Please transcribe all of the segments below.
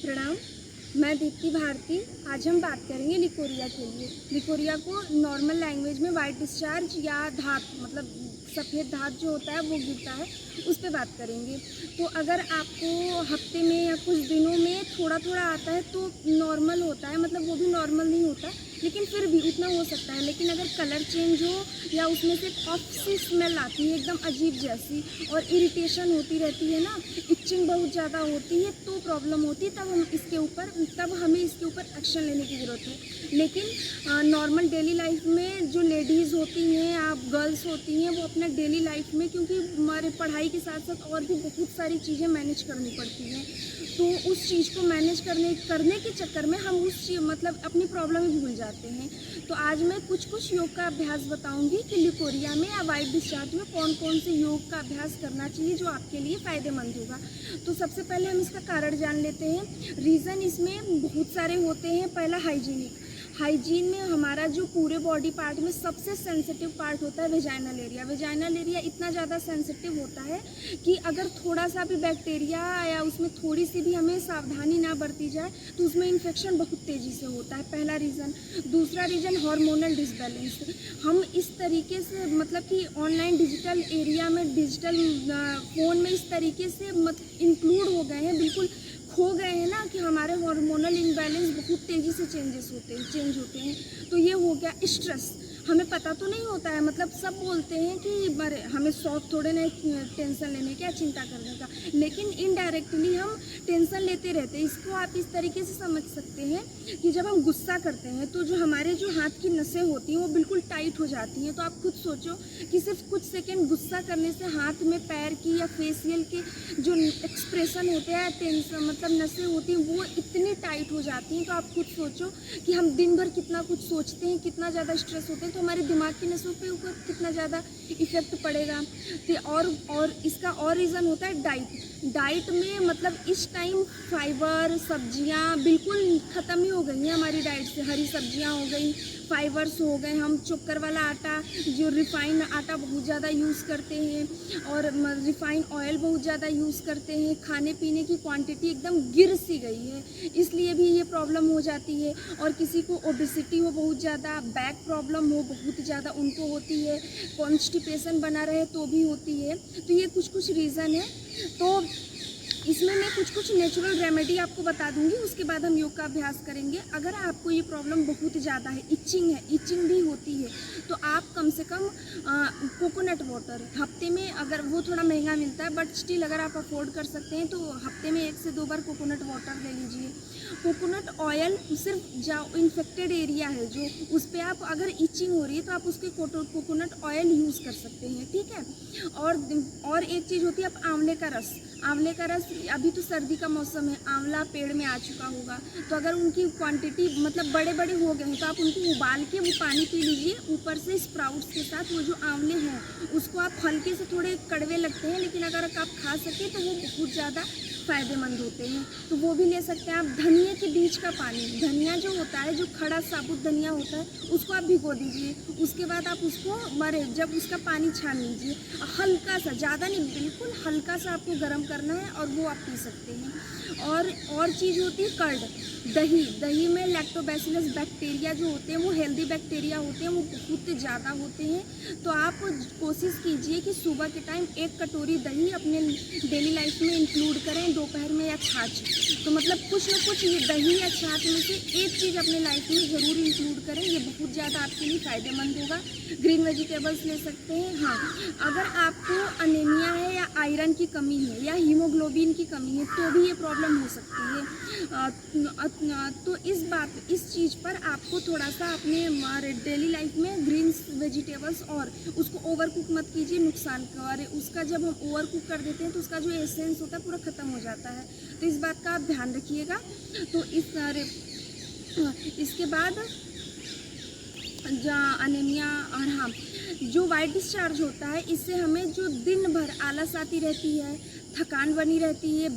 प्रणाम। मैं दीप्ति भारती। आज हम बात करेंगे लिकोरिया के लिए। लिकोरिया को नॉर्मल लैंग्वेज में वाइट डिस्चार्ज या धात मतलब सफ़ेद धात जो होता है वो गिरता है, उस पे बात करेंगे। तो अगर आपको हफ्ते में या कुछ दिनों में थोड़ा थोड़ा आता है तो नॉर्मल होता है, मतलब वो भी नॉर्मल नहीं होता, लेकिन फिर भी उतना हो सकता है। लेकिन अगर कलर चेंज हो या उसमें से कफ सी स्मेल आती है एकदम अजीब जैसी, और इरिटेशन होती रहती है ना, इचिंग बहुत ज़्यादा होती है, तो प्रॉब्लम होती है। तब हमें इसके ऊपर एक्शन लेने की ज़रूरत है। लेकिन नॉर्मल डेली लाइफ में जो लेडीज़ होती हैं, आप गर्ल्स होती हैं, वो अपना डेली लाइफ में, क्योंकि हमारे पढ़ाई के साथ साथ और भी बहुत सारी चीज़ें मैनेज करनी पड़ती हैं, तो उस चीज़ को मैनेज करने के चक्कर में हम मतलब अपनी प्रॉब्लम ही भूल जाते हैं। तो आज मैं कुछ योग का अभ्यास बताऊंगी कि लिकोरिया में या वाइट डिस्चार्ज में कौन कौन से योग का अभ्यास करना चाहिए जो आपके लिए फ़ायदेमंद होगा। तो सबसे पहले हम इसका कारण जान लेते हैं। रीज़न इसमें बहुत सारे होते हैं। पहला हाइजीन में हमारा जो पूरे बॉडी पार्ट में सबसे सेंसिटिव पार्ट होता है वेजाइनल एरिया। वेजाइनल एरिया इतना ज़्यादा सेंसिटिव होता है कि अगर थोड़ा सा भी बैक्टीरिया या उसमें थोड़ी सी भी हमें सावधानी ना बरती जाए तो उसमें इन्फेक्शन बहुत तेज़ी से होता है। पहला रीज़न। दूसरा रीज़न हार्मोनल डिसबैलेंस। हम इस तरीके से मतलब कि ऑनलाइन डिजिटल एरिया में, डिजिटल फ़ोन में इस तरीके से इंक्लूड हो गए हैं, बिल्कुल खो गए हैं ना, कि हमारे हार्मोनल इम्बैलेंस बहुत तेज़ी से चेंज होते हैं। तो ये हो गया स्ट्रेस। हमें पता तो नहीं होता है, मतलब सब बोलते हैं कि अरे हमें शौक थोड़े ना टेंशन लेने का, चिंता करने का, लेकिन इनडायरेक्टली हम टेंशन लेते रहते हैं। इसको आप इस तरीके से समझ सकते हैं कि जब हम गुस्सा करते हैं तो जो हमारे जो हाथ की नसें होती हैं वो बिल्कुल टाइट हो जाती हैं। तो आप खुद सोचो कि सिर्फ कुछ सेकेंड गुस्सा करने से हाथ में, पैर की या फेशियल के जो एक्सप्रेशन होते हैं, टेंशन मतलब नसें होती हैं, वो इतनी टाइट हो जाती हैं। तो आप खुद सोचो कि हम दिन भर कितना कुछ सोचते हैं, कितना ज़्यादा स्ट्रेस होते हैं, तो हमारे दिमाग की नसों पे ऊपर कितना ज़्यादा इफ़ेक्ट पड़ेगा। तो और इसका और रीज़न होता है डाइट में, मतलब इस टाइम फाइबर, सब्जियां बिल्कुल ख़त्म ही हो गई हैं हमारी डाइट से। हरी सब्जियां हो गई, फाइबर्स हो गए, हम चोकर वाला आटा, जो रिफ़ाइन आटा बहुत ज़्यादा यूज़ करते हैं, और रिफ़ाइन ऑयल बहुत ज़्यादा यूज़ करते हैं। खाने पीने की क्वांटिटी एकदम गिर सी गई है, इसलिए भी ये प्रॉब्लम हो जाती है। और किसी को ओबेसिटी हो बहुत ज़्यादा, बैक प्रॉब्लम हो बहुत ज़्यादा, उनको होती है। कॉन्स्टिपेशन बना रहे तो भी होती है। तो ये कुछ रीज़न है। तो इसमें मैं कुछ नेचुरल रेमेडी आपको बता दूंगी, उसके बाद हम योग का अभ्यास करेंगे। अगर आपको ये प्रॉब्लम बहुत ज़्यादा है, इचिंग भी होती है, तो आप कम से कम कोकोनट वाटर हफ्ते में, अगर वो थोड़ा महंगा मिलता है बट स्टिल अगर आप अफोर्ड कर सकते हैं तो हफ्ते में 1 से 2 बार कोकोनट वाटर ले लीजिए। कोकोनट ऑयल सिर्फ जो इन्फेक्टेड एरिया है, जो उस पर आप अगर इचिंग हो रही है तो आप उसके कोकोनट ऑयल यूज़ कर सकते हैं, ठीक है। और एक चीज़ होती है, आप आंवले का रस, अभी तो सर्दी का मौसम है, आंवला पेड़ में आ चुका होगा, तो अगर उनकी क्वांटिटी मतलब बड़े बड़े हो गए हैं तो आप उनको उबाल के वो पानी पी लीजिए, ऊपर से स्प्राउट्स के साथ। वो जो आंवले हैं उसको आप हल्के से, थोड़े कड़वे लगते हैं लेकिन अगर आप खा सकें तो वो बहुत ज़्यादा फ़ायदेमंद होते हैं, तो वो भी ले सकते हैं आप। धनिया के बीज का पानी, धनिया जो होता है, जो खड़ा साबुत धनिया होता है, उसको आप भिगो दीजिए। उसके बाद आप उसको जब उसका पानी छान लीजिए, हल्का सा, ज़्यादा नहीं, बिल्कुल हल्का सा आपको गर्म करना है, और वो आप पी सकते हैं। और चीज़ होती है कर्ड, दही में लैक्टोबैसिलस बैक्टीरिया जो होते हैं, वो हेल्दी बैक्टीरिया होते हैं, वो बहुत ज़्यादा होते हैं। तो आप कोशिश कीजिए कि सुबह के टाइम 1 कटोरी दही अपने डेली लाइफ में इंक्लूड करें, दोपहर में या छाछ। तो मतलब कुछ न कुछ ये दही या छाछ में से एक चीज़ अपने लाइफ में ज़रूर इंक्लूड करें, ये बहुत ज़्यादा आपके लिए फ़ायदेमंद होगा। ग्रीन वेजिटेबल्स ले सकते हैं। हाँ, अगर आपको अनीमिया है या आयरन की कमी है या हीमोग्लोबिन की कमी है तो भी ये प्रॉब्लम हो सकती है। तो इस चीज़ पर आपको थोड़ा सा अपने डेली लाइफ में ग्रीन्स वेजिटेबल्स, और उसको ओवर कुक मत कीजिए, नुकसान का। और उसका जब हम ओवर कुक कर देते हैं तो उसका जो एसेंस होता है पूरा ख़त्म हो जाता है, तो इस बात का आप ध्यान रखिएगा। तो इसके बाद जहाँ अनीमिया, और हाँ, जो वाइट डिस्चार्ज होता है, इससे हमें जो दिन भर आलस आती रहती है, थकान बनी रहती है,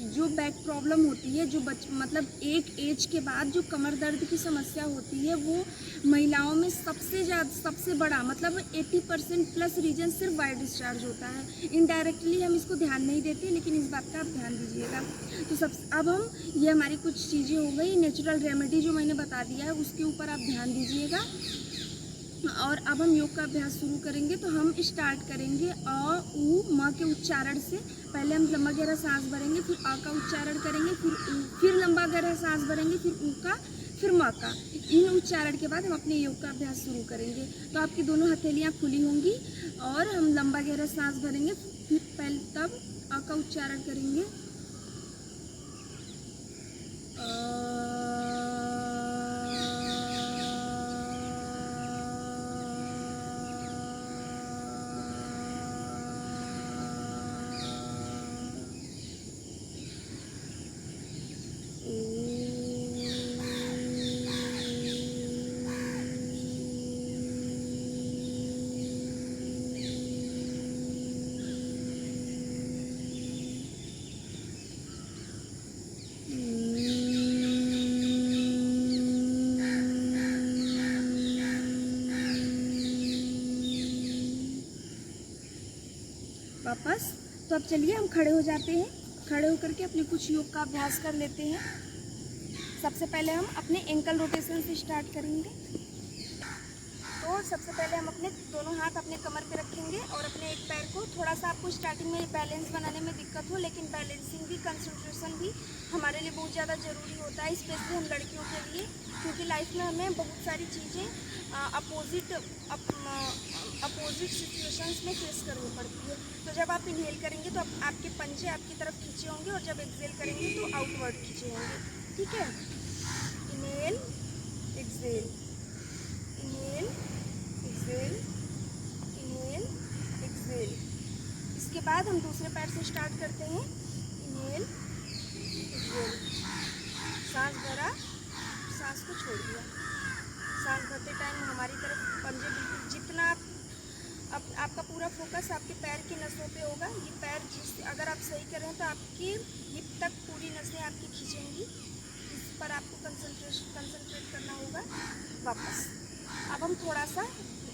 जो बैक प्रॉब्लम होती है, जो मतलब एक एज के बाद जो कमर दर्द की समस्या होती है, वो महिलाओं में सबसे बड़ा मतलब 80% प्लस रीजन सिर्फ वाइट डिस्चार्ज होता है। इनडायरेक्टली हम इसको ध्यान नहीं देते, लेकिन इस बात का आप ध्यान दीजिएगा। तो अब हम ये हमारी कुछ चीज़ें हो गई, नेचुरल रेमेडी जो मैंने बता दिया है उसके ऊपर आप ध्यान दीजिएगा। और अब हम योग का अभ्यास शुरू करेंगे। तो हम स्टार्ट करेंगे अ उ म के उच्चारण से। पहले हम लंबा गहरा सांस भरेंगे, फिर अ का उच्चारण करेंगे, फिर उ, फिर लंबा गहरा सांस भरेंगे, फिर उ का, फिर म का। इन उच्चारण के बाद हम अपने योग का अभ्यास शुरू करेंगे। तो आपकी दोनों हथेलियाँ खुली होंगी और हम लंबा गहरा सांस भरेंगे, फिर पहले तब अ का उच्चारण करेंगे। वापस। तो अब चलिए हम खड़े हो जाते हैं। खड़े होकर के अपने कुछ योग का अभ्यास कर लेते हैं। सबसे पहले हम अपने एंकल रोटेशन से स्टार्ट करेंगे। तो सबसे पहले हम अपने दोनों हाथ अपने कमर पे रखेंगे और अपने एक पैर को, थोड़ा सा आपको स्टार्टिंग में बैलेंस बनाने में दिक्कत हो, लेकिन बैलेंसिंग भी, कंसंट्रेशन भी हमारे लिए बहुत ज़्यादा ज़रूरी होता है, स्पेशली हम लड़कियों के लिए, क्योंकि लाइफ में हमें बहुत सारी चीज़ें अपोजिट सिचुएशंस में फेस करनी पड़ती है। तो जब आप इनहेल करेंगे तो आपके पंजे आपकी तरफ खींचे होंगे और जब एक्सहेल करेंगे तो आउटवर्ड खींचे होंगे। ठीक है, inhale exhale, inhale exhale, inhale exhale. इसके बाद हम दूसरे पैर से स्टार्ट करते हैं। इनहेल एक्सहेल, सांस भरा, सांस को छोड़ दिया। सांस भरते टाइम हमारी तरफ पंजे बिल्कुल, जितना आपका पूरा फोकस आपके पैर की नसों पे होगा। ये पैर अगर आप सही करें तो आपकी हिप तक पूरी नसें आपकी खींचेंगी, इस पर आपको कंसंट्रेट करना होगा। वापस अब हम थोड़ा सा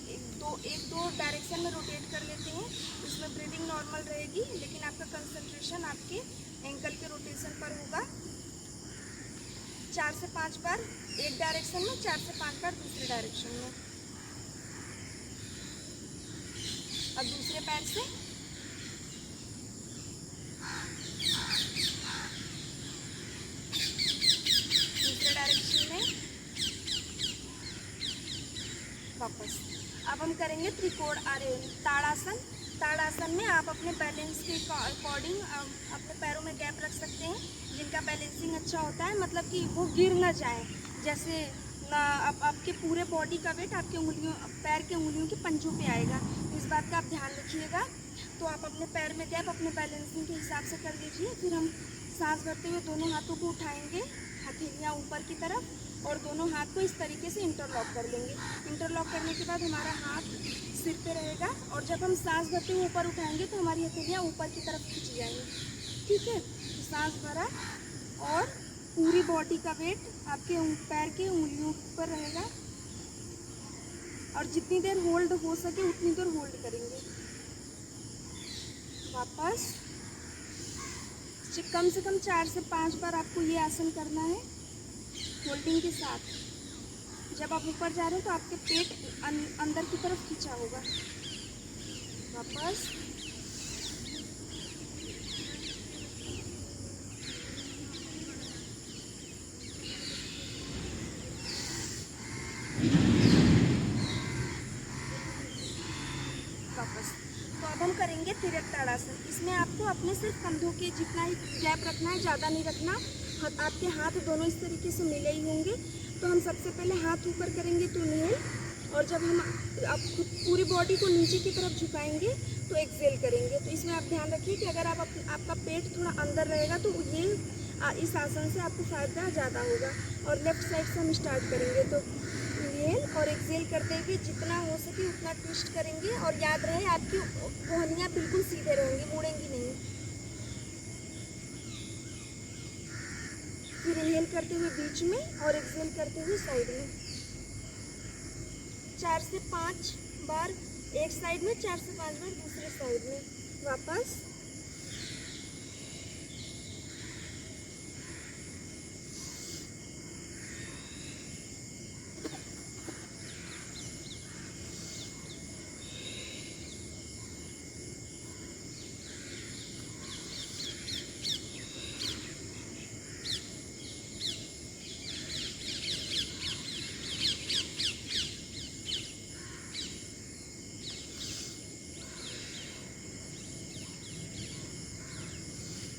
एक दो डायरेक्शन में रोटेट कर लेते हैं। इसमें ब्रीदिंग नॉर्मल रहेगी, लेकिन आपका कंसंट्रेशन आपके एंकल के रोटेशन पर होगा। 4 से 5 बार एक डायरेक्शन में, 4 से 5 बार दूसरे डायरेक्शन में। अब दूसरे पैर से दूसरे डायरेक्शन में वापस। अब हम करेंगे त्रिकोण आरोहण, ताड़ासन। ताड़ासन में आप अपने बैलेंस के अकॉर्डिंग अपने पैरों में गैप रख सकते हैं, जिनका बैलेंसिंग अच्छा होता है, मतलब कि वो गिर ना जाए। जैसे आपके पूरे बॉडी का वेट आपके पैर के उंगलियों के पंजों पे आएगा। तो इस बात का आप ध्यान रखिएगा। तो आप अपने पैर में गैप अपने बैलेंसिंग के हिसाब से कर लीजिए। फिर हम सांस भरते हुए दोनों हाथों को उठाएंगे, हथेलियाँ ऊपर की तरफ, और दोनों हाथ को इस तरीके से इंटरलॉक कर लेंगे। इंटरलॉक करने के बाद हमारा हाथ सिर पे रहेगा, और जब हम सांस भरते हुए ऊपर उठाएंगे तो हमारी हथेलियाँ ऊपर की तरफ खींची जाएंगी। ठीक है, तो सांस भरा और पूरी बॉडी का वेट आपके पैर के उंगलियों पर रहेगा, और जितनी देर होल्ड हो सके उतनी देर होल्ड करेंगे। वापस कम से कम 4 से 5 बार आपको ये आसन करना है होल्डिंग के साथ। जब आप ऊपर जा रहे हो तो आपके पेट अंदर की तरफ खींचा होगा। वापस तो अब हम करेंगे तिरक ताड़ासन। इसमें आपको अपने सिर्फ कंधों के जितना ही गैप रखना है, ज़्यादा नहीं रखना। आपके हाथ दोनों इस तरीके से मिले ही होंगे। तो हम सबसे पहले हाथ ऊपर करेंगे तो इनहेल, और जब हम खुद पूरी बॉडी को नीचे की तरफ झुकाएंगे तो एक्सहेल करेंगे। तो इसमें आप ध्यान रखिए कि अगर आपका पेट थोड़ा अंदर रहेगा तो ये इस आसन से आपको फ़ायदा ज़्यादा होगा। और लेफ्ट साइड से हम स्टार्ट करेंगे। तो इनहेल और एक्सहेल करते हुए जितना हो सके उतना ट्विस्ट करेंगे, और याद रहे आपकी कोहनियाँ बिल्कुल सीधे रहेंगी, मुड़ेंगी नहीं। फिर इनहेल करते हुए बीच में और एक्सहेल करते हुए साइड में। 4 से 5 बार एक साइड में, 4 से 5 बार दूसरे साइड में। वापस।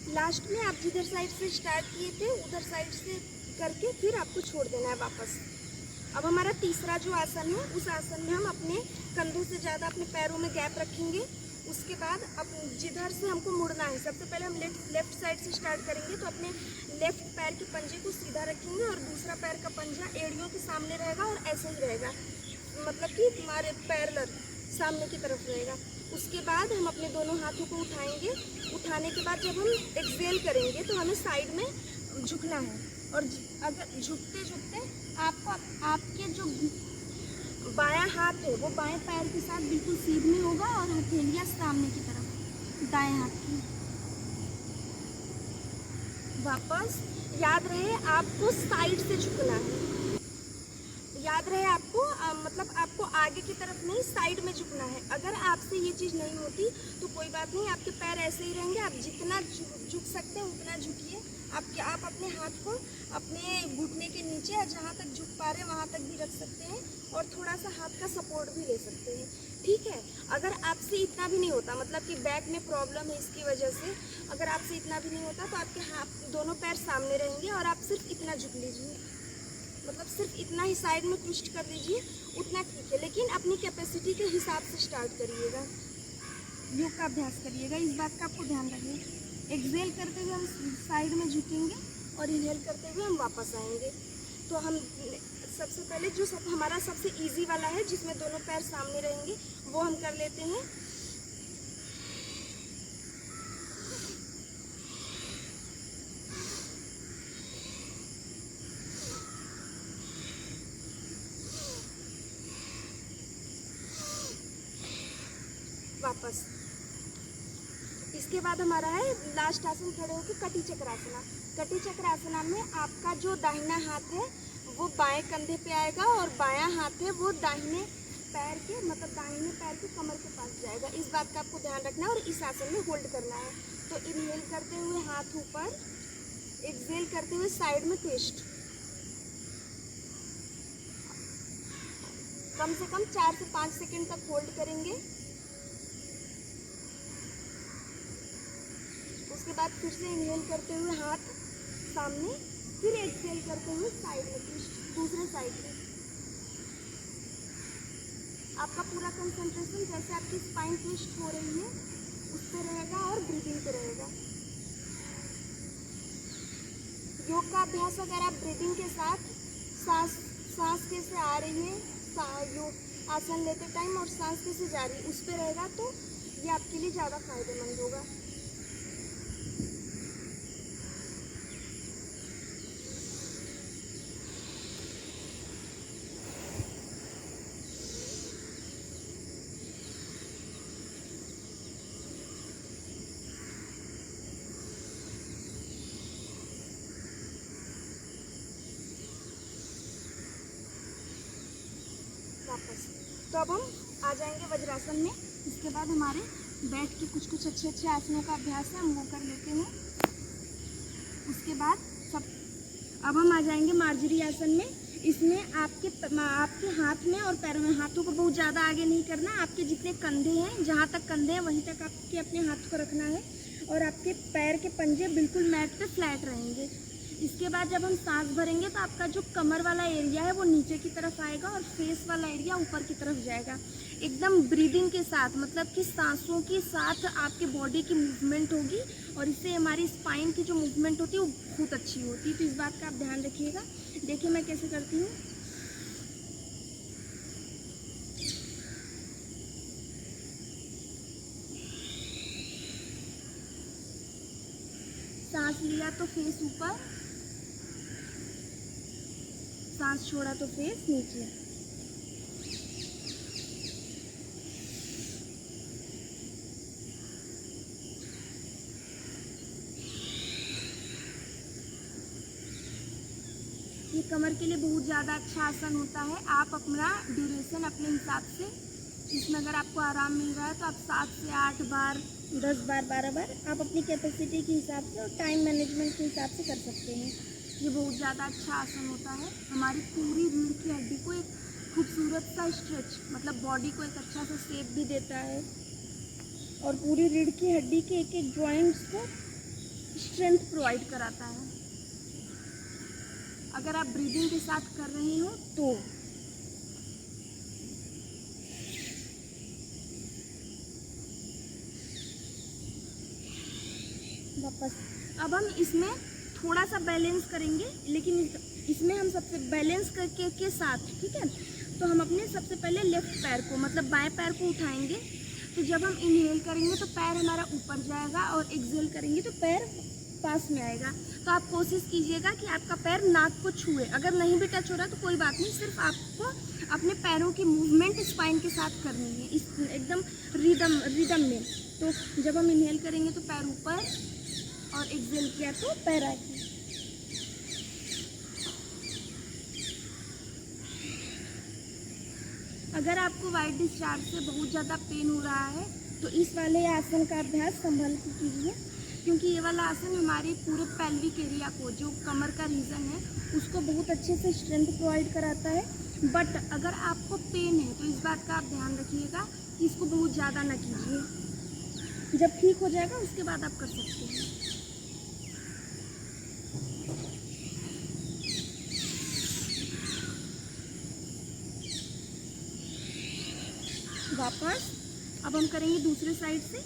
लास्ट में आप जिधर साइड से स्टार्ट किए थे उधर साइड से करके फिर आपको छोड़ देना है वापस। अब हमारा तीसरा जो आसन है, उस आसन में हम अपने कंधों से ज़्यादा अपने पैरों में गैप रखेंगे। उसके बाद अब जिधर से हमको मुड़ना है, सबसे पहले हम लेफ्ट साइड से स्टार्ट करेंगे। तो अपने लेफ्ट पैर के पंजे को सीधा रखेंगे और दूसरा पैर का पंजा एड़ियों के सामने रहेगा और ऐसे ही रहेगा, मतलब कि हमारे पैरेलल सामने की तरफ रहेगा। उसके बाद हम अपने दोनों हाथों को उठाएंगे। उठाने के बाद जब हम एक्सहेल करेंगे तो हमें साइड में झुकना है। और अगर झुकते झुकते आपको आपके जो बायां हाथ है वो बाएं पैर के साथ बिल्कुल सीधे होगा और हथेलियां सामने की तरफ दाएं हाथ की। वापस। याद रहे आपको साइड से झुकना है। याद रहे आपको मतलब आपको आगे की तरफ नहीं, साइड में झुकना है। अगर आपसे ये चीज़ नहीं होती तो कोई बात नहीं, आपके पैर ऐसे ही रहेंगे। आप जितना झुक सकते हैं उतना झुकिए। आप अपने हाथ को अपने घुटने के नीचे या जहाँ तक झुक पा रहे हैं वहाँ तक भी रख सकते हैं और थोड़ा सा हाथ का सपोर्ट भी ले सकते हैं। ठीक है। अगर आपसे इतना भी नहीं होता, मतलब कि बैक में प्रॉब्लम है इसकी वजह से, अगर आपसे इतना भी नहीं होता तो आपके हाथ दोनों पैर सामने रहेंगे और आप सिर्फ इतना झुक लीजिए, मतलब सिर्फ इतना ही साइड में ट्विस्ट कर दीजिए, उतना ठीक है। लेकिन अपनी कैपेसिटी के हिसाब से स्टार्ट करिएगा, योग का अभ्यास करिएगा, इस बात का आपको ध्यान रखिए। एक्सहेल करते हुए हम साइड में झुकेंगे और इनहेल करते हुए हम वापस आएंगे। तो हम सबसे पहले जो हमारा सबसे इजी वाला है, जिसमें दोनों पैर सामने रहेंगे, वो हम कर लेते हैं। वापस। इसके बाद हमारा है लास्ट आसन, खड़े होकर कटी चक्रासना। कटी चक्रासना में आपका जो दाहिना हाथ है वो बाएं कंधे पे आएगा और बायां हाथ है वो दाहिने पैर के, मतलब दाहिने पैर के कमर के पास जाएगा। इस बात का आपको ध्यान रखना है और इस आसन में होल्ड करना है। तो इनहेल करते हुए हाथ ऊपर, एक्सहेल करते हुए साइड में ट्विस्ट। कम से कम 4 से 5 सेकंड तक होल्ड करेंगे। उसके बाद फिर से इनहेल करते हुए हाथ सामने, फिर एक्सहेल करते हुए साइड में ट्विस्ट, दूसरे साइड में। आपका पूरा कंसंट्रेशन जैसे आपकी स्पाइन ट्विस्ट हो रही है उस पर रहेगा और ब्रीदिंग पे रहेगा। योग का अभ्यास अगर आप ब्रीदिंग के साथ सांस कैसे आ रही है योग आसन लेते टाइम और सांस कैसे जा रही है उस पर रहेगा तो ये आपके लिए ज़्यादा फायदेमंद होगा। वापस। तो अब हम आ जाएंगे वज्रासन में। इसके बाद हमारे बैठ के कुछ अच्छे आसनों का अभ्यास है, हम वो कर लेते हैं। उसके बाद अब हम आ जाएंगे मार्जरी आसन में। इसमें आपके हाथ में और पैरों में, हाथों को बहुत ज़्यादा आगे नहीं करना। आपके जितने कंधे हैं, जहाँ तक कंधे हैं वहीं तक आपके अपने हाथ को रखना है और आपके पैर के पंजे बिल्कुल मैट पे फ्लैट रहेंगे। इसके बाद जब हम सांस भरेंगे तो आपका जो कमर वाला एरिया है वो नीचे की तरफ आएगा और फेस वाला एरिया ऊपर की तरफ जाएगा। एकदम ब्रीदिंग के साथ, मतलब कि सांसों के साथ आपके बॉडी की मूवमेंट होगी और इससे हमारी स्पाइन की जो मूवमेंट होती है वो बहुत अच्छी होती है। तो इस बात का आप ध्यान रखिएगा। देखिए मैं कैसे करती हूँ। सांस लिया तो फेस ऊपर, सांस छोड़ा तो फेस नीचे। ये कमर के लिए बहुत ज़्यादा अच्छा आसन होता है। आप अपना ड्यूरेशन अपने हिसाब से, इसमें अगर आपको आराम मिल रहा है तो आप 7 से 8 बार, 10 बार, 12 बार आप अपनी कैपेसिटी के हिसाब से और टाइम मैनेजमेंट के हिसाब से कर सकते हैं। ये बहुत ज़्यादा अच्छा आसन होता है। हमारी पूरी रीढ़ की हड्डी को एक खूबसूरत सा स्ट्रेच, मतलब बॉडी को एक अच्छा सा शेप भी देता है और पूरी रीढ़ की हड्डी के एक एक जॉइंट्स को स्ट्रेंथ प्रोवाइड कराता है। अगर आप ब्रीदिंग के साथ कर रहे हो तो वापस। अब हम इसमें थोड़ा सा बैलेंस करेंगे, लेकिन इसमें हम सबसे बैलेंस करके के साथ, ठीक है, तो हम अपने सबसे पहले लेफ्ट पैर को, मतलब बाएं पैर को उठाएंगे। तो जब हम इनहेल करेंगे तो पैर हमारा ऊपर जाएगा और एक्सहेल करेंगे तो पैर पास में आएगा। तो आप कोशिश कीजिएगा कि आपका पैर नाक को छुए। अगर नहीं भी टच हो रहा तो कोई बात नहीं, सिर्फ आपको अपने पैरों की मूवमेंट स्पाइन के साथ करनी है, इस एकदम रिदम में। तो जब हम इनहेल करेंगे तो पैर ऊपर और एक्सहेल किया तो पैर आगे। अगर आपको वाइट डिस्चार्ज से बहुत ज़्यादा पेन हो रहा है तो इस वाले आसन का अभ्यास संभल के कीजिए, क्योंकि ये वाला आसन हमारे पूरे पेल्विक एरिया को, जो कमर का रीजन है, उसको बहुत अच्छे से स्ट्रेंथ प्रोवाइड कराता है। बट अगर आपको पेन है तो इस बात का आप ध्यान रखिएगा कि इसको बहुत ज़्यादा ना कीजिए। जब ठीक हो जाएगा उसके बाद आप कर सकते हैं। वापस। अब हम करेंगे दूसरे साइड से।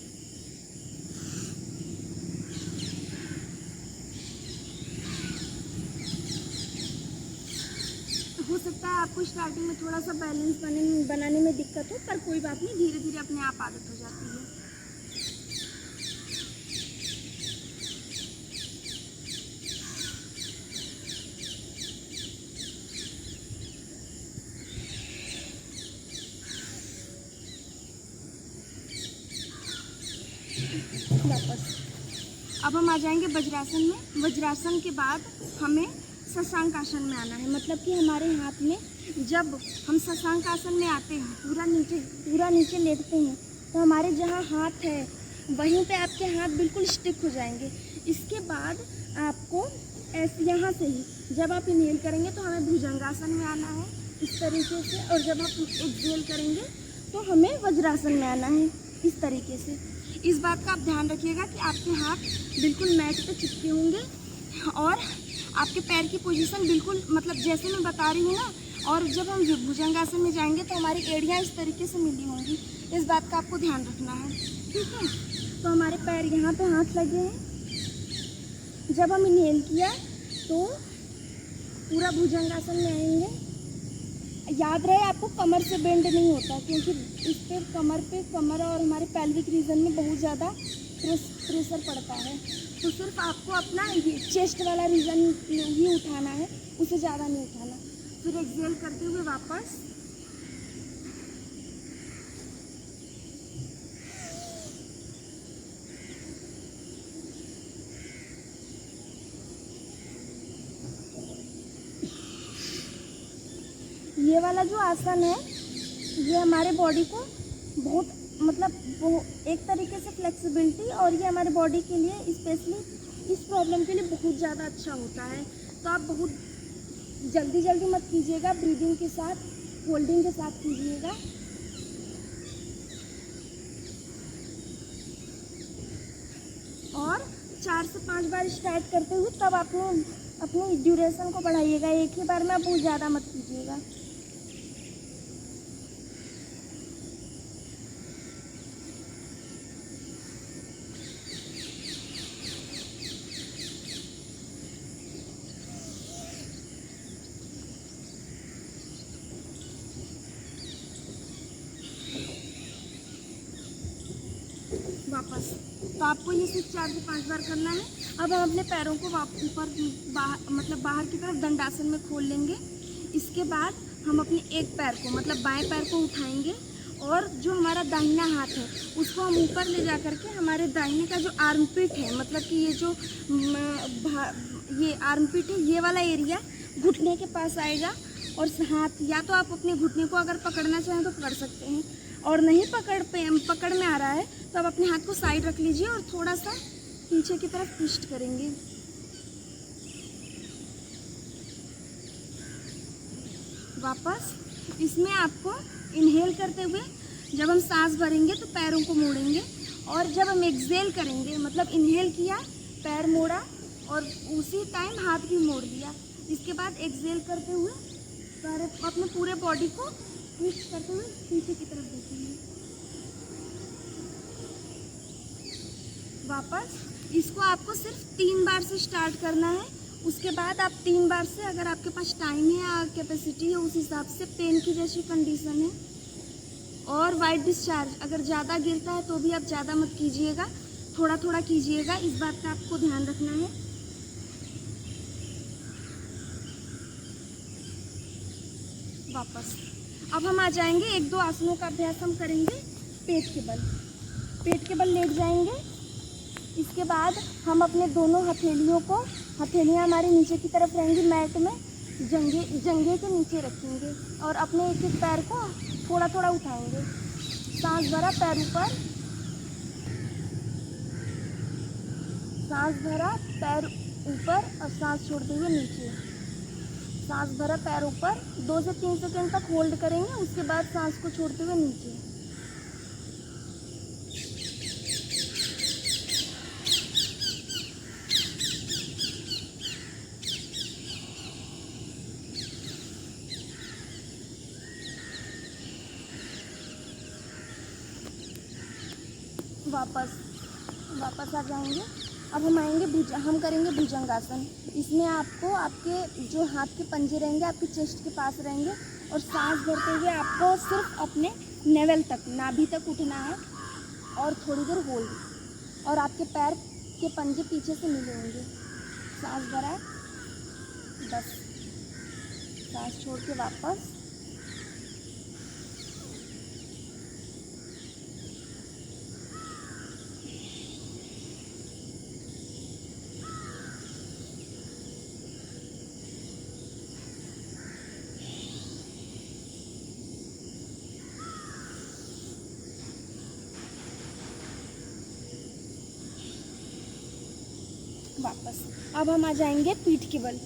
हो सकता है आपको स्टार्टिंग में थोड़ा सा बैलेंस बनाने में दिक्कत हो, पर कोई बात नहीं, धीरे धीरे अपने आप आदत हो जाती है। वापस। अब हम आ जाएंगे वज्रासन में। वज्रासन के बाद हमें शशांक आसन में आना है, मतलब कि हमारे हाथ में, जब हम शशांक आसन में आते हैं, पूरा नीचे लेटते हैं, तो हमारे जहाँ हाथ है वहीं पे आपके हाथ बिल्कुल स्टिक हो जाएंगे। इसके बाद आपको ऐसे यहाँ से ही जब आप इनहेल करेंगे तो हमें भुजंगासन में आना है इस तरीके से, और जब आप एक्सहेल करेंगे तो हमें वज्रासन में आना है इस तरीके से। इस बात का आप ध्यान रखिएगा कि आपके हाथ बिल्कुल मैट पे चिपके होंगे और आपके पैर की पोजीशन बिल्कुल, मतलब जैसे मैं बता रही हूँ ना। और जब हम भुजंगासन में जाएंगे तो हमारी एड़ियाँ इस तरीके से मिली होंगी। इस बात का आपको ध्यान रखना है, ठीक है। तो हमारे पैर यहाँ पे हाथ लगे हैं। जब हम इनहेल किया तो पूरा भुजंगासन में आएंगे। याद रहे आपको कमर से बेंड नहीं होता, क्योंकि इस पे कमर और हमारे पेल्विक रीजन में बहुत ज़्यादा प्रेशर पड़ता है। तो सिर्फ आपको अपना ये चेस्ट वाला रीजन ही उठाना है, उसे ज़्यादा नहीं उठाना। फिर एक्सहेल करते हुए वापस। ये वाला जो आसन है ये हमारे बॉडी को बहुत, मतलब एक तरीके से फ्लेक्सिबिलिटी, और ये हमारे बॉडी के लिए स्पेशली इस प्रॉब्लम के लिए बहुत ज़्यादा अच्छा होता है। तो आप बहुत जल्दी मत कीजिएगा, ब्रीदिंग के साथ, होल्डिंग के साथ कीजिएगा। और 4 से 5 बार स्टार्ट करते हुए तब आप अपनी ड्यूरेशन को बढ़ाइएगा। एक ही बार में आप बहुत ज़्यादा मत कीजिएगा। वापस। तो आपको ये सिर्फ 4 से 5 बार करना है। अब हम अपने पैरों को ऊपर बाहर की तरफ दंडासन में खोल लेंगे। इसके बाद हम अपने एक पैर को मतलब बाएं पैर को उठाएंगे और जो हमारा दाहिना हाथ है उसको हम ऊपर ले जा करके हमारे दाहिने का जो आर्मपिट है, मतलब कि ये जो ये आर्मपिट है, ये वाला एरिया घुटने के पास आएगा। और हाथ या तो आप अपने घुटने को अगर पकड़ना चाहें तो पकड़ सकते हैं, और नहीं पकड़ में आ रहा है तो आप अपने हाथ को साइड रख लीजिए और थोड़ा सा पीछे की तरफ ट्विस्ट करेंगे। वापस इसमें आपको इनहेल करते हुए जब हम सांस भरेंगे तो पैरों को मोड़ेंगे, और जब हम एक्सहेल करेंगे मतलब इनहेल किया, पैर मोड़ा और उसी टाइम हाथ भी मोड़ दिया। इसके बाद एक्सहेल करते हुए अपने पूरे बॉडी को ट्विस्ट करते हुए पीछे की तरफ देखेंगे। वापस इसको आपको सिर्फ 3 बार से स्टार्ट करना है। उसके बाद आप 3 बार से, अगर आपके पास टाइम है या कैपेसिटी है उस हिसाब से, पेन की जैसी कंडीशन है और वाइट डिस्चार्ज अगर ज़्यादा गिरता है तो भी आप ज़्यादा मत कीजिएगा, थोड़ा थोड़ा कीजिएगा, इस बात का आपको ध्यान रखना है। वापस अब हम आ जाएंगे, 1-2 आसनों का अभ्यास हम करेंगे पेट के बल लेट जाएंगे। इसके बाद हम अपने दोनों हथेलियाँ हमारे नीचे की तरफ रहेंगी, मैट में जंघे के नीचे रखेंगे और अपने एक एक पैर को थोड़ा थोड़ा उठाएंगे। सांस भरा, पैर ऊपर, सांस भरा, पैर ऊपर और सांस छोड़ते हुए नीचे। सांस भरा, पैर ऊपर, 2 से 3 सेकंड तक होल्ड करेंगे, उसके बाद सांस को छोड़ते हुए नीचे। वापस आ जाएंगे। अब हम करेंगे भुजंगासन। इसमें आपको आपके जो हाथ के पंजे रहेंगे आपके चेस्ट के पास रहेंगे और सांस भरते हुए आपको सिर्फ अपने नेवल तक, नाभि तक उठना है और थोड़ी देर होल्ड, और आपके पैर के पंजे पीछे से मिले होंगे। सांस भरा 10, सांस छोड़ के वापस, वापस। अब हम आ जाएंगे पीठ के बल।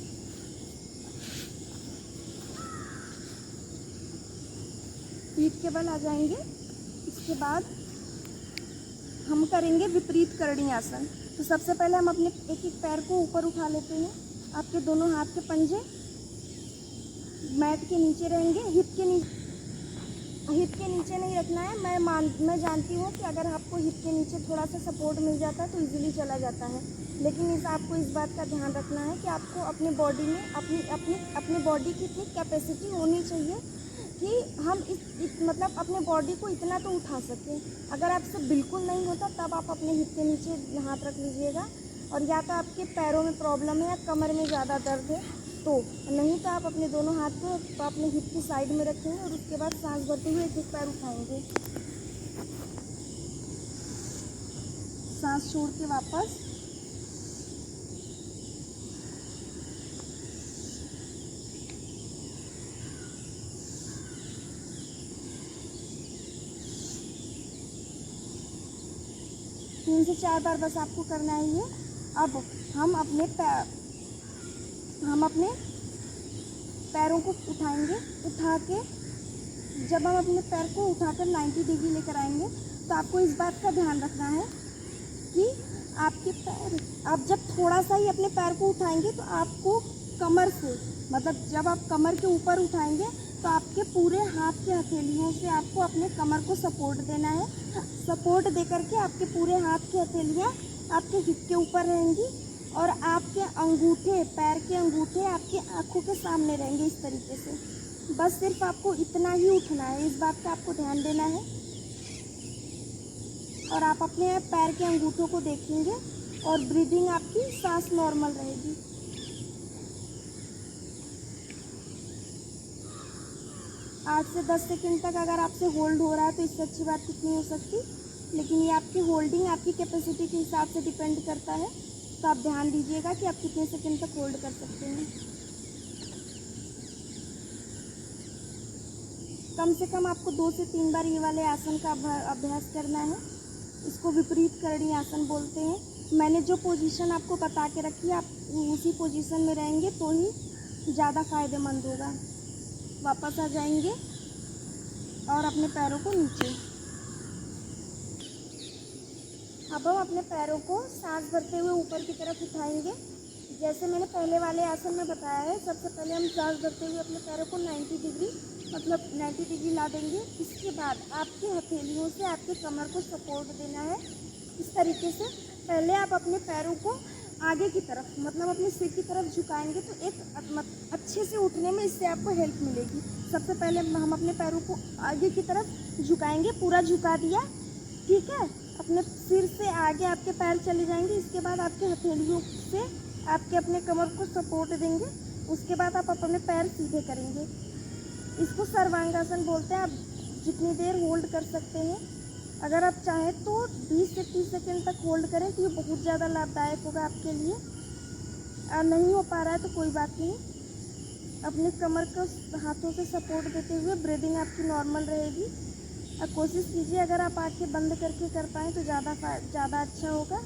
पीठ के बल आ जाएंगे। इसके बाद हम करेंगे विपरीत करणी आसन। तो सबसे पहले हम अपने एक एक पैर को ऊपर उठा लेते हैं। आपके दोनों हाथ के पंजे मैट के नीचे रहेंगे, हिप के नीचे नहीं रखना है। मैं जानती हूँ कि अगर आपको हिप के नीचे थोड़ा सा सपोर्ट मिल जाता है तो इजीली चला जाता है, लेकिन आपको इस बात का ध्यान रखना है कि आपको अपने बॉडी में अपनी बॉडी की इतनी कैपेसिटी होनी चाहिए कि हम मतलब अपने बॉडी को इतना तो उठा सकें। अगर आपसे बिल्कुल नहीं होता तब आप अपने हिप के नीचे हाथ रख लीजिएगा, और या तो आपके पैरों में प्रॉब्लम है या कमर में ज़्यादा दर्द है तो, नहीं तो आप अपने दोनों हाथ को अपने हिप की साइड में रखेंगे और उसके बाद सांस भरते हुए एक एक पैर उठाएंगे। सांस छोड़ के वापस, तीन से 4 बार बस आपको करना है ये। अब हम अपने पैरों को उठाएंगे। उठा के जब हम अपने पैर को उठाकर 90 डिग्री लेकर आएंगे तो आपको इस बात का ध्यान रखना है कि आपके पैर, आप जब थोड़ा सा ही अपने पैर को उठाएंगे तो आपको कमर से, मतलब जब आप कमर के ऊपर उठाएंगे तो आपके पूरे हाथ के हथेलियों से आपको अपने कमर को सपोर्ट देना है। सपोर्ट दे करके आपके पूरे हाथ की हथेलियाँ आपके हिप के ऊपर रहेंगी और आपके अंगूठे, पैर के अंगूठे आपकी आँखों के सामने रहेंगे इस तरीके से। बस सिर्फ आपको इतना ही उठना है, इस बात का आपको ध्यान देना है। और आप अपने पैर के अंगूठों को देखेंगे और ब्रीदिंग आपकी सांस नॉर्मल रहेगी। 8 से 10 सेकंड तक अगर आपसे होल्ड हो रहा है तो इससे अच्छी बात कुछ नहीं हो सकती, लेकिन ये आपकी होल्डिंग आपकी कैपेसिटी के हिसाब से डिपेंड करता है। तो आप ध्यान दीजिएगा कि आप कितने सेकंड तक होल्ड कर सकते हैं। कम से कम आपको 2 से 3 बार ये वाले आसन का अभ्यास करना है। इसको विपरीत करणी आसन बोलते हैं। मैंने जो पोजीशन आपको बता के रखी है, आप उसी पोजीशन में रहेंगे तो ही ज़्यादा फायदेमंद होगा। वापस आ जाएंगे और अपने पैरों को नीचे। अब हम अपने पैरों को सांस भरते हुए ऊपर की तरफ उठाएंगे। जैसे मैंने पहले वाले आसन में बताया है, सबसे पहले हम सांस भरते हुए अपने पैरों को 90 डिग्री मतलब 90 डिग्री ला देंगे। इसके बाद आपकी हथेलियों से आपके कमर को सपोर्ट देना है। इस तरीके से पहले आप अपने पैरों को आगे की तरफ मतलब अपने सिर की तरफ झुकाएंगे तो एक अच्छे से उठने में इससे आपको हेल्प मिलेगी। सबसे पहले हम अपने पैरों को आगे की तरफ झुकाएंगे, पूरा झुका दिया, ठीक है। अपने सिर से आगे आपके पैर चले जाएंगे। इसके बाद आपके हथेलियों से आपके अपने कमर को सपोर्ट देंगे। उसके बाद आप अपने पैर सीधे करेंगे। इसको सर्वांगासन बोलते हैं। आप जितनी देर होल्ड कर सकते हैं, अगर आप चाहें तो 20 से 30 सेकंड तक होल्ड करें तो ये बहुत ज़्यादा लाभदायक होगा आपके लिए। नहीं हो पा रहा है तो कोई बात नहीं, अपने कमर को हाथों से सपोर्ट देते हुए ब्रीदिंग आपकी नॉर्मल रहेगी। अब कोशिश कीजिए अगर आप आंखें बंद करके कर पाएँ तो ज़्यादा अच्छा होगा।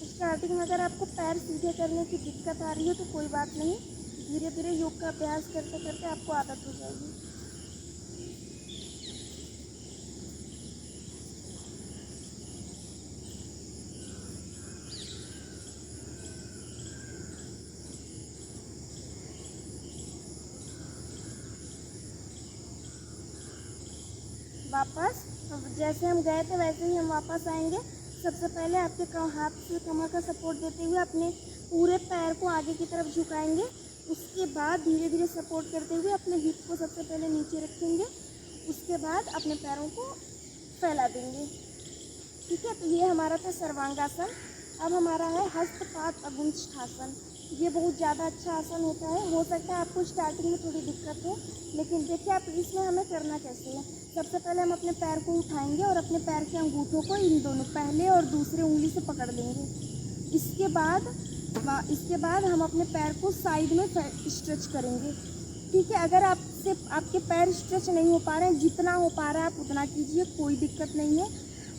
स्टार्टिंग में अगर आपको पैर सीधे करने की दिक्कत आ रही है तो कोई बात नहीं, धीरे धीरे योग का अभ्यास करते करते आपको आदत हो जाएगी। वापस जैसे हम गए थे वैसे ही हम वापस आएंगे। सबसे पहले आपके हाथ से कमर का सपोर्ट देते हुए अपने पूरे पैर को आगे की तरफ झुकाएंगे। उसके बाद धीरे धीरे सपोर्ट करते हुए अपने हिप को सबसे पहले नीचे रखेंगे। उसके बाद अपने पैरों को फैला देंगे, ठीक है। तो ये हमारा था सर्वांगासन। अब हमारा है हस्तपाद अगुंष्ठासन। ये बहुत ज़्यादा अच्छा आसन होता है। हो सकता है आपको स्टार्टिंग में थोड़ी दिक्कत हो, लेकिन देखिए आप इसमें हमें करना कैसे है। सबसे पहले हम अपने पैर को उठाएंगे और अपने पैर के अंगूठों को इन दोनों पहले और दूसरे उंगली से पकड़ लेंगे। इसके बाद हम अपने पैर को साइड में स्ट्रेच करेंगे, ठीक है। अगर आपसे आपके पैर स्ट्रेच नहीं हो पा रहे हैं, जितना हो पा रहा है आप उतना कीजिए, कोई दिक्कत नहीं है।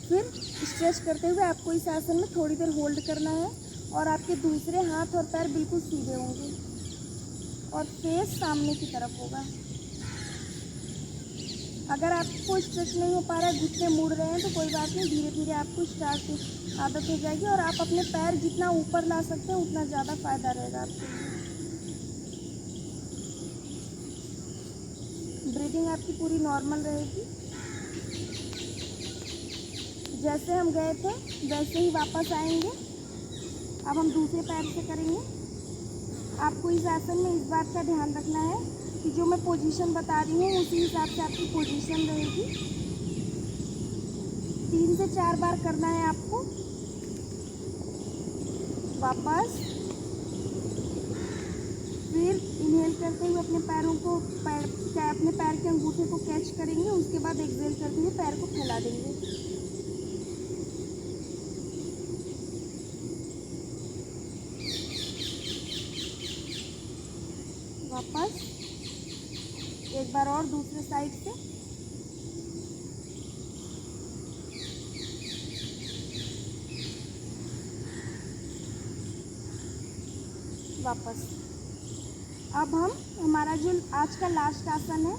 फिर स्ट्रेच करते हुए आपको इस आसन में थोड़ी देर होल्ड करना है और आपके दूसरे हाथ और पैर बिल्कुल सीधे होंगे और फेस सामने की तरफ होगा। अगर आपको स्ट्रेच नहीं हो पा रहा है, घुटने मुड़ रहे हैं तो कोई बात नहीं, धीरे धीरे आपको आदत हो जाएगी और आप अपने पैर जितना ऊपर ला सकते हैं उतना ज़्यादा फायदा रहेगा आपके लिए। ब्रीदिंग आपकी पूरी नॉर्मल रहेगी। जैसे हम गए थे वैसे ही वापस आएंगे। अब हम दूसरे पैर से करेंगे। आपको इस आसन में इस बात का ध्यान रखना है कि जो मैं पोजीशन बता रही हूँ उसी हिसाब से आपकी पोजीशन रहेगी। 3 से 4 बार करना है आपको। वापस फिर इनहेल करते हुए अपने पैरों को अपने पैर के अंगूठे को कैच करेंगे। उसके बाद एक्सहेल करते हुए पैर को फैला देंगे। वापस एक बार और दूसरे साइड से। वापस। अब हमारा जो आज का लास्ट आसन है,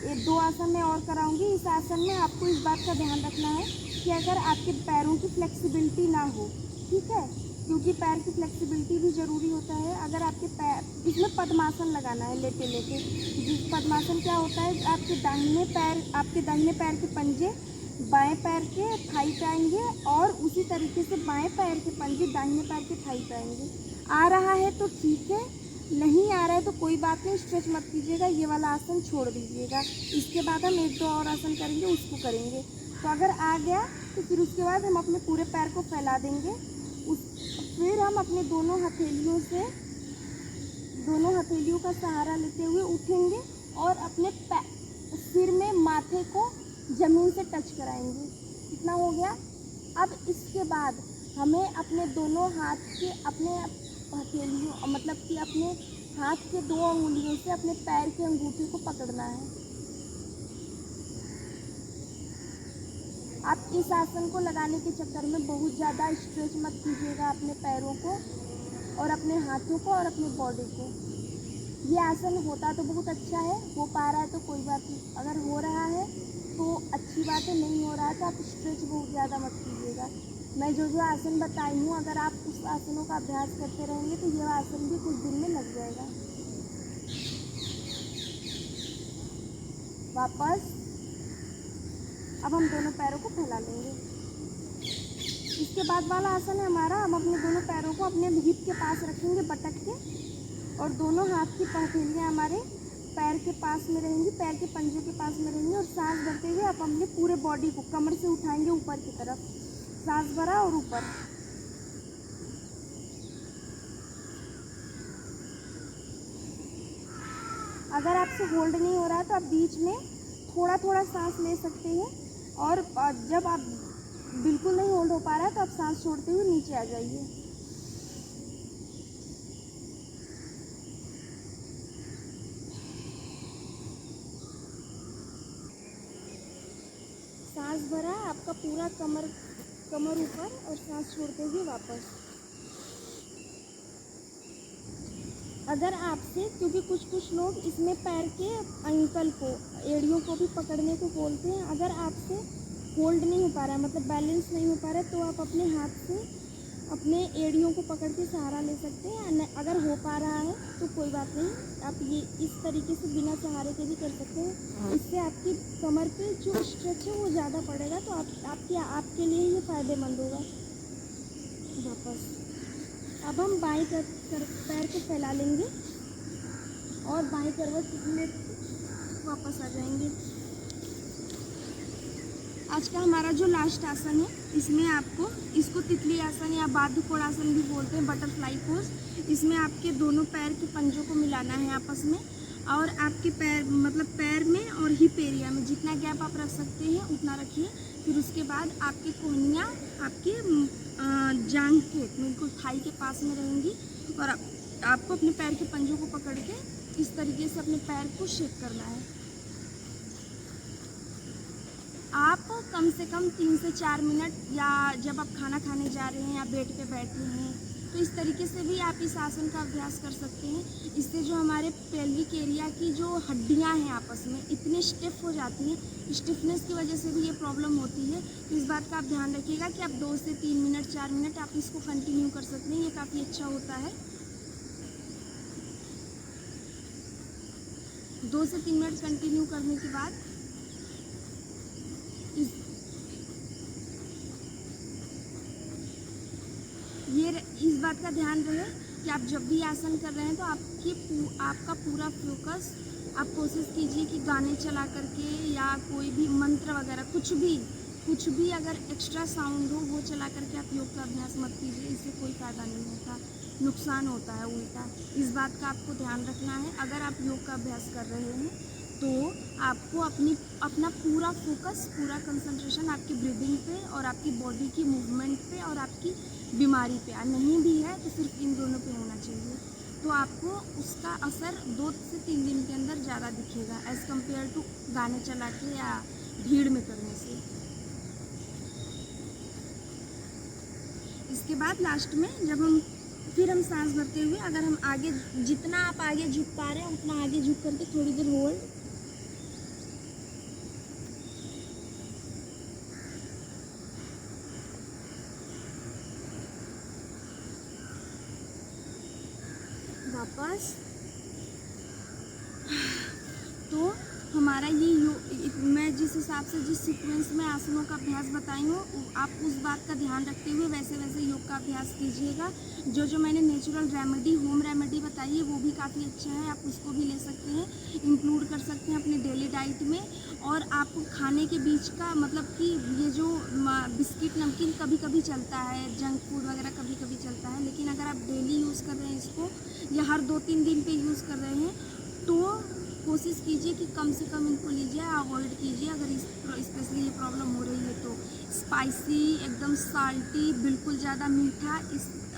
ये 2 आसन मैं और कराऊंगी। इस आसन में आपको इस बात का ध्यान रखना है कि अगर आपके पैरों की फ्लेक्सिबिलिटी ना हो, ठीक है, क्योंकि पैर की फ्लेक्सिबिलिटी भी ज़रूरी होता है। अगर आपके पैर इसमें पद्मासन लगाना है लेटे लेटे। जिस पद्मासन क्या होता है, आपके दाहिने पैर के पंजे बाएं पैर के थाई पे आएंगे और उसी तरीके से बाएं पैर के पंजे दाहिने पैर के थाई पे आएंगे। आ रहा है तो ठीक है, नहीं आ रहा है तो कोई बात नहीं, स्ट्रेच मत कीजिएगा, ये वाला आसन छोड़ दीजिएगा। इसके बाद हम 1-2 और आसन करेंगे, उसको करेंगे। तो अगर आ गया तो फिर उसके बाद हम अपने पूरे पैर को फैला देंगे उस फिर हम अपने दोनों हथेलियों का सहारा लेते हुए उठेंगे और अपने सिर में माथे को ज़मीन से टच कराएंगे। इतना हो गया। अब इसके बाद हमें अपने दोनों हाथ के अपने हथेलियों मतलब कि अपने हाथ के 2 अंगुलियों से अपने पैर के अंगूठे को पकड़ना है। आप इस आसन को लगाने के चक्कर में बहुत ज़्यादा स्ट्रेच मत कीजिएगा अपने पैरों को और अपने हाथों को और अपनी बॉडी को। ये आसन होता तो बहुत अच्छा है, हो पा रहा है तो कोई बात नहीं, अगर हो रहा है तो अच्छी बात है, नहीं हो रहा है तो आप स्ट्रेच बहुत ज़्यादा मत कीजिएगा। मैं जो आसन बताई हूँ अगर आप उस आसनों का अभ्यास करते रहेंगे तो यह आसन भी कुछ दिन में लग जाएगा। वापस अब हम दोनों पैरों को फैला लेंगे। इसके बाद वाला आसन है हमारा, हम अपने दोनों पैरों को अपने हिप के पास रखेंगे, बटक के, और दोनों हाथ की हथेलियाँ हमारे पैर के पास में रहेंगी, पैर के पंजे के पास में रहेंगी, और सांस भरते हुए आप अपने पूरे बॉडी को कमर से उठाएंगे ऊपर की तरफ, सांस भरा और ऊपर। अगर आपसे होल्ड नहीं हो रहा है तो आप बीच में थोड़ा थोड़ा सांस ले सकते हैं, और जब आप बिल्कुल नहीं होल्ड हो पा रहा है तो आप सांस छोड़ते हुए नीचे आ जाइए। सांस भरा, आपका पूरा कमर ऊपर, और सांस छोड़ते हुए वापस। अगर आपसे, क्योंकि कुछ लोग इसमें पैर के एंकल को, एड़ियों को भी पकड़ने को बोलते हैं, अगर आपसे होल्ड नहीं हो पा रहा है मतलब बैलेंस नहीं हो पा रहा है तो आप अपने हाथ से अपने एड़ियों को पकड़ के सहारा ले सकते हैं। अगर हो पा रहा है तो कोई बात नहीं, आप ये इस तरीके से बिना सहारे के भी कर सकते हैं। इससे आपकी कमर पे जो स्ट्रेच है वो ज़्यादा पड़ेगा, तो आपके लिए ये फ़ायदेमंद होगा। वापस अब हम बाएं पैर को फैला लेंगे और बाएं करवट में वापस आ जाएंगे। आज का हमारा जो लास्ट आसन है, इसमें आपको, इसको तितली आसन या बादुकोणासन भी बोलते हैं, बटरफ्लाई पोज। इसमें आपके दोनों पैर के पंजों को मिलाना है आपस में, और आपके पैर में और हिप एरिया में जितना गैप आप रख सकते हैं उतना रखिए। फिर उसके बाद आपकी कोहनियाँ आपके जांघ के बिल्कुल थाई के पास में रहेंगी, और आपको अपने पैर के पंजों को पकड़ के इस तरीके से अपने पैर को शेक करना है। आप कम से कम 3 से 4 मिनट, या जब आप खाना खाने जा रहे हैं या बेड पे बैठे हैं, तो इस तरीके से भी आप इस आसन का अभ्यास कर सकते हैं। इससे जो हमारे पेल्विक एरिया की जो हड्डियां हैं आपस में इतनी स्टिफ हो जाती हैं, स्टिफनेस की वजह से भी ये प्रॉब्लम होती है। तो इस बात का आप ध्यान रखिएगा कि आप 2 से 3 मिनट 4 मिनट आप इसको कंटिन्यू कर सकते हैं, ये काफ़ी अच्छा होता है। 2 से 3 मिनट कंटिन्यू करने के बाद इस बात का ध्यान रहे कि आप जब भी आसन कर रहे हैं तो आपका पूरा फोकस, आप कोशिश कीजिए कि गाने चला करके या कोई भी मंत्र वगैरह कुछ भी अगर एक्स्ट्रा साउंड हो वो चला करके आप योग का अभ्यास मत कीजिए, इससे कोई फ़ायदा नहीं होता, नुकसान होता है उल्टा। इस बात का आपको ध्यान रखना है। अगर आप योग का अभ्यास कर रहे हैं तो आपको अपना पूरा फोकस, पूरा कंसंट्रेशन आपकी ब्रीदिंग पे और आपकी बॉडी की मूवमेंट पे और आपकी बीमारी पे, नहीं भी है तो सिर्फ इन दोनों पे होना चाहिए। तो आपको उसका असर 2 से 3 दिन के अंदर ज़्यादा दिखेगा एज़ कम्पेयर टू गाने चला के या भीड़ में करने से। इसके बाद लास्ट में जब हम सांस भरते हुए, अगर हम आगे, जितना आप आगे झुक पा रहे हैं उतना आगे झुक करके थोड़ी देर होल्ड, वापस। तो हमारा ये मैं मैं जिस हिसाब से जिस सीक्वेंस में आसनों का अभ्यास बताई हूँ, आप उस बात का ध्यान रखते हुए वैसे वैसे योग का अभ्यास कीजिएगा। जो मैंने नेचुरल रेमेडी, होम रेमेडी बताई है वो भी काफ़ी अच्छा है, आप उसको भी ले सकते हैं, इंक्लूड कर सकते हैं अपने डेली डाइट में। और आप खाने के बीच का मतलब कि ये जो बिस्किट नमकीन कभी कभी चलता है, जंक फूड वगैरह कभी कभी चलता है, लेकिन अगर आप डेली यूज़ कर रहे हैं इसको या हर 2-3 दिन पे यूज़ कर रहे हैं तो कोशिश कीजिए कि कम से कम इनको लीजिए, अवॉइड कीजिए। अगर स्पेशली ये प्रॉब्लम हो रही है तो स्पाइसी, एकदम साल्टी, बिल्कुल ज़्यादा मीठा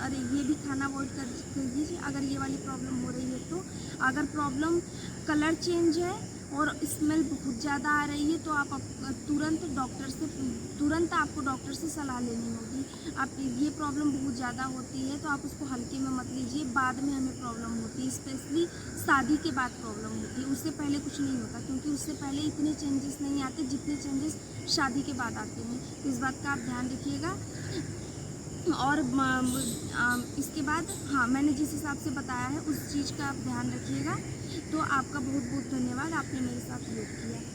अरे ये भी खाना अवॉइड कर दीजिए अगर ये वाली प्रॉब्लम हो रही है तो। अगर प्रॉब्लम कलर चेंज है और स्मेल बहुत ज़्यादा आ रही है तो आप तुरंत आपको डॉक्टर से सलाह लेनी होगी। आप ये प्रॉब्लम बहुत ज़्यादा होती है तो आप उसको हल्के में मत लीजिए, बाद में हमें प्रॉब्लम होती है, स्पेशली शादी के बाद प्रॉब्लम होती है। उससे पहले कुछ नहीं होता, क्योंकि उससे पहले इतने चेंजेस नहीं आते जितने चेंजेस शादी के बाद आते हैं। तो इस बात का आप ध्यान रखिएगा। और इसके बाद हाँ, मैंने जिस हिसाब से बताया है उस चीज़ का आप ध्यान रखिएगा। तो आपका बहुत बहुत धन्यवाद, आपने मेरे साथ योग किया।